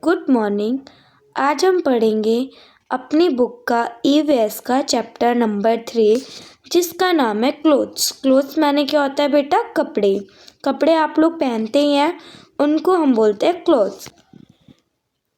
Good morning. आज हम पढ़ेंगे अपनी बुक का ईवीएस का चैप्टर नंबर 3 जिसका नाम है क्लोथ्स। क्लोथ्स माने क्या होता है बेटा? कपड़े। कपड़े आप लोग पहनते ही हैं, उनको हम बोलते हैं clothes.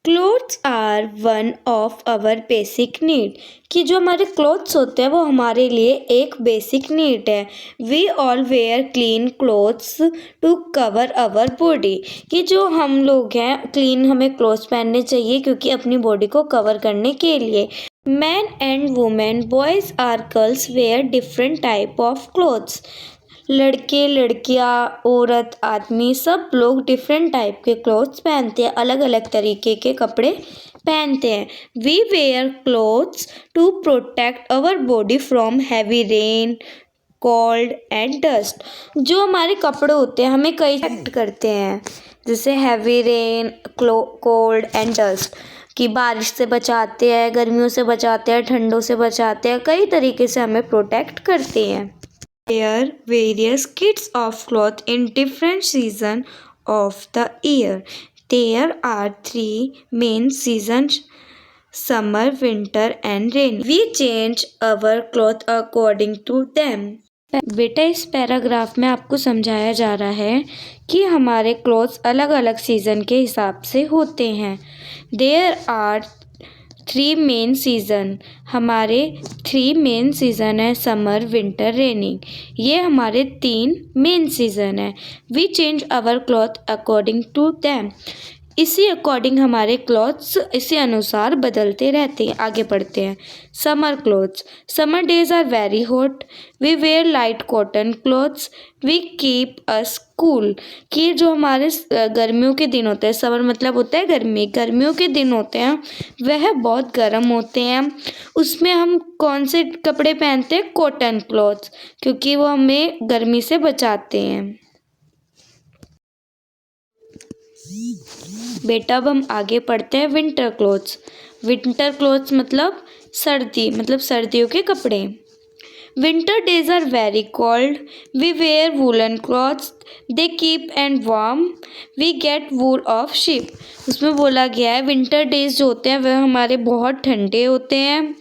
Clothes are one of our basic need, कि जो हमारे क्लोथ्स होते हैं वो हमारे लिए एक बेसिक नीड है। We all wear clean clothes to cover our body, कि जो हम लोग हैं क्लीन हमें क्लोथ्स पहनने चाहिए क्योंकि अपनी बॉडी को कवर करने के लिए। Man and women, boys or girls wear different type of clothes. लड़के लड़कियां, औरत आदमी सब लोग डिफरेंट टाइप के क्लोथ्स पहनते हैं, अलग अलग तरीके के कपड़े पहनते हैं। We wear clothes to protect our body from heavy rain, cold and dust. जो हमारे कपड़े होते हैं हमें कई प्रोटेक्ट करते हैं, जैसे heavy rain, cold and dust, कि बारिश से बचाते हैं, गर्मियों से बचाते हैं, ठंडों से बचाते हैं, कई तरीके से हमें प्रोटेक्ट करते हैं। Wear various kits of cloth in different season of the year. There are 3 main seasons: summer, winter and rain. We change our cloth according to them. बेटा इस पैराग्राफ में आपको समझाया जा रहा है कि हमारे क्लोथ्स अलग अलग सीज़न के हिसाब से होते हैं। There are 3 मेन सीज़न, हमारे 3 मेन सीज़न है, समर, विंटर, रेनिंग। ये हमारे 3 मेन सीज़न है। We change our cloth according to them, इसी अकॉर्डिंग हमारे क्लॉथ्स इसी अनुसार बदलते रहते हैं। आगे पढ़ते हैं। Summer clothes, summer days are very hot, we wear light cotton clothes, we keep us cool, कि जो हमारे गर्मियों के दिन होते हैं, समर मतलब होता है गर्मी, गर्मियों के दिन होते हैं वह बहुत गर्म होते हैं, उसमें हम कौन से कपड़े पहनते हैं? कॉटन क्लॉथ्स, क्योंकि वो हमें गर्मी से बचाते हैं। बेटा अब हम आगे पढ़ते हैं विंटर क्लोथ्स। विंटर क्लोथ्स मतलब सर्दी, मतलब सर्दियों के कपड़े। Winter days are very cold, we wear woollen clothes, they keep and warm, we get wool of sheep. उसमें बोला गया है विंटर डेज जो होते हैं वह हमारे बहुत ठंडे होते हैं,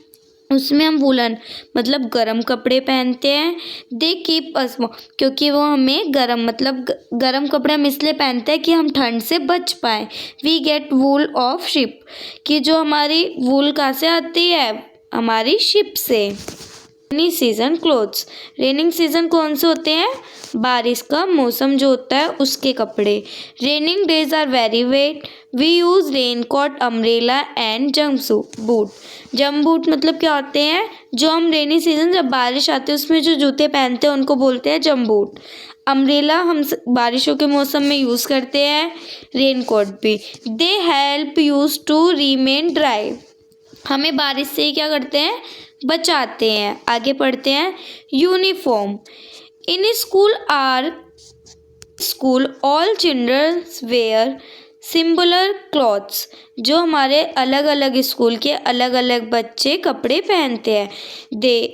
उसमें हम वूलन मतलब गरम कपड़े पहनते हैं। दे कीप अस, क्योंकि वो हमें गरम मतलब गरम कपड़े हम इसलिए पहनते हैं कि हम ठंड से बच पाएँ। We get wool of sheep, कि जो हमारी वूल कहाँ से आती है? हमारी शिप से। Rainy season clothes, raining season कौन से होते हैं? बारिश का मौसम जो होता है उसके कपड़े। Raining days are very wet, we use raincoat, umbrella and jump boot. Jump boot मतलब क्या होते हैं? जो हम रेनी सीजन जब बारिश आती है उसमें जो जूते पहनते हैं उनको बोलते हैं जंप बूट। अम्ब्रेला हम बारिशों के मौसम में यूज़ करते हैं, रेन कोट भी। They help use to remain dry, हमें बारिश से ही क्या करते हैं? बचाते हैं। आगे पढ़ते हैं। Uniform, in school all childrens wear similar clothes, जो हमारे अलग अलग स्कूल के अलग अलग बच्चे कपड़े पहनते हैं।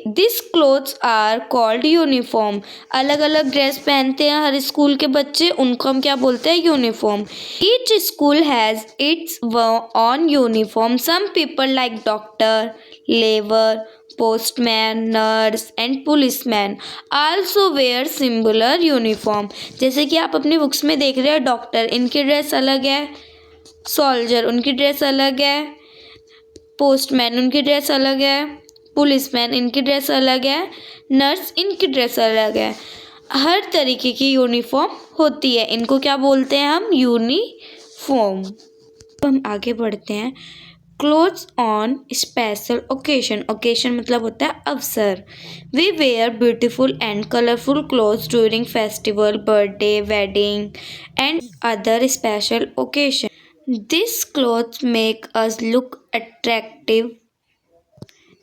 This clothes are called uniform, अलग अलग ड्रेस पहनते हैं हर स्कूल के बच्चे, उनको हम क्या बोलते हैं? Uniform. Each school has its own uniform, some people like doctor, labour, postman, nurse and policeman also wear similar uniform. जैसे कि आप अपनी बुक्स में देख रहे हो, डॉक्टर इनकी ड्रेस अलग है, सोल्जर उनकी ड्रेस अलग है, पोस्टमैन उनकी ड्रेस अलग है, पुलिसमैन इनकी ड्रेस अलग है, नर्स इनकी ड्रेस अलग है। हर तरीके की यूनिफॉर्म होती है, इनको क्या बोलते हैं हम? यूनिफॉर्म। तो हम आगे बढ़ते हैं। Clothes on special occasion, occasion मतलब होता है अवसर। We wear beautiful and colourful clothes during festival, birthday, wedding and other special occasion. This clothes make us look attractive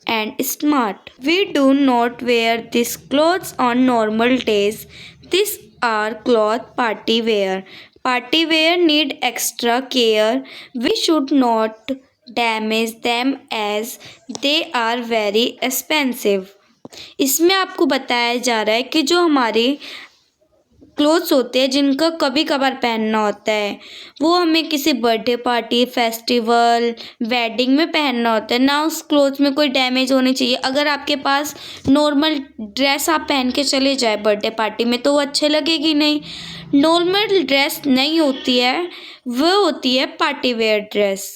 and smart. We do not wear these clothes on normal days. These are cloth party wear. Party wear need extra care. We should not damage them as they are very expensive. इसमें आपको बताया जा रहा है कि जो हमारे clothes होते हैं जिनका कभी कभार पहनना होता है, वो हमें किसी बर्थडे पार्टी, फेस्टिवल, वेडिंग में पहनना होता है ना। उस क्लोथ्स में कोई डैमेज होनी चाहिए। अगर आपके पास नॉर्मल ड्रेस आप पहन के चले जाए बर्थडे पार्टी में तो वो अच्छे लगेगी नहीं। नॉर्मल ड्रेस नहीं होती है, वो होती है पार्टी वेयर ड्रेस।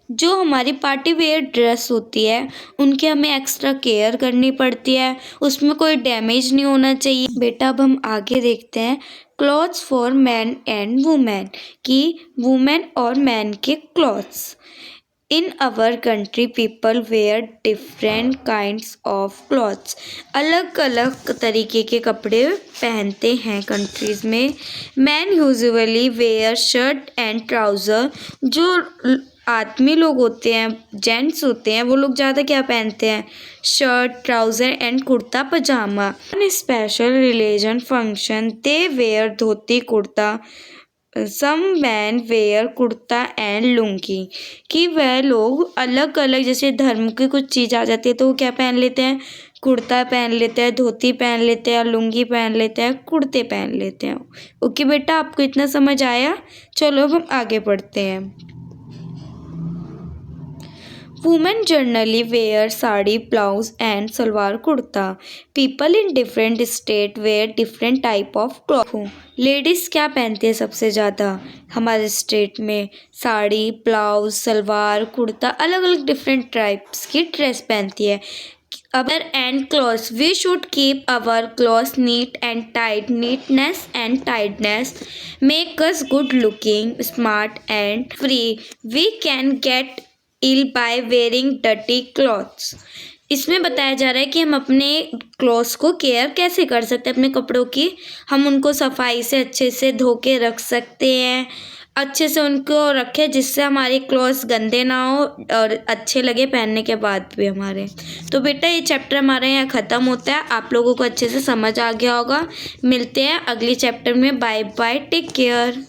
जो हमारी पार्टी वेयर ड्रेस होती है उनकी हमें एक्स्ट्रा केयर करनी पड़ती है, उसमें कोई डैमेज नहीं होना चाहिए। बेटा अब हम आगे देखते हैं clothes for man and women, कि वुमेन और मैन के clothes. In our country people wear different kinds of clothes. अलग अलग तरीके के कपड़े पहनते हैं कंट्रीज़ में। Man usually wear shirt and trouser. जो आदमी लोग होते हैं, जेंट्स होते हैं, वो लोग ज़्यादा क्या पहनते हैं? Shirt, trouser and kurta pyjama. In special religion function they wear dhoti kurta. Some man wear kurta and lungi, कि वह लोग अलग अलग जैसे धर्म की कुछ चीज़ आ जाती है तो वो क्या पहन लेते हैं? कुर्ता पहन लेते हैं, धोती पहन लेते हैं, लुंगी पहन लेते हैं, कुर्ते पहन लेते हैं। ओके बेटा, आपको इतना समझ आया? चलो अब हम आगे बढ़ते हैं। Women generally wear sari, blouse and salwar kurta. People in different state wear different type of cloth. Ladies क्या पहनती है सबसे ज़्यादा हमारे स्टेट में? साड़ी, ब्लाउज, सलवार, कुर्ता, अलग अलग डिफरेंट टाइप्स की ड्रेस पहनती है। Our and clothes. We should keep our clothes neat and tight. Neatness and tightness make us good looking, smart and free. We can get ill by wearing dirty clothes. इसमें बताया जा रहा है कि हम अपने क्लॉथ्स को केयर कैसे कर सकते हैं। अपने कपड़ों की हम उनको सफाई से अच्छे से धो के रख सकते हैं, अच्छे से उनको रखें जिससे हमारे क्लॉथ्स गंदे ना हो और अच्छे लगे पहनने के बाद भी हमारे। तो बेटा ये चैप्टर हमारे यहाँ ख़त्म होता है। आप लोगों को अच्छे से समझ आ गया होगा। मिलते हैं अगली चैप्टर में। Bye bye, take care.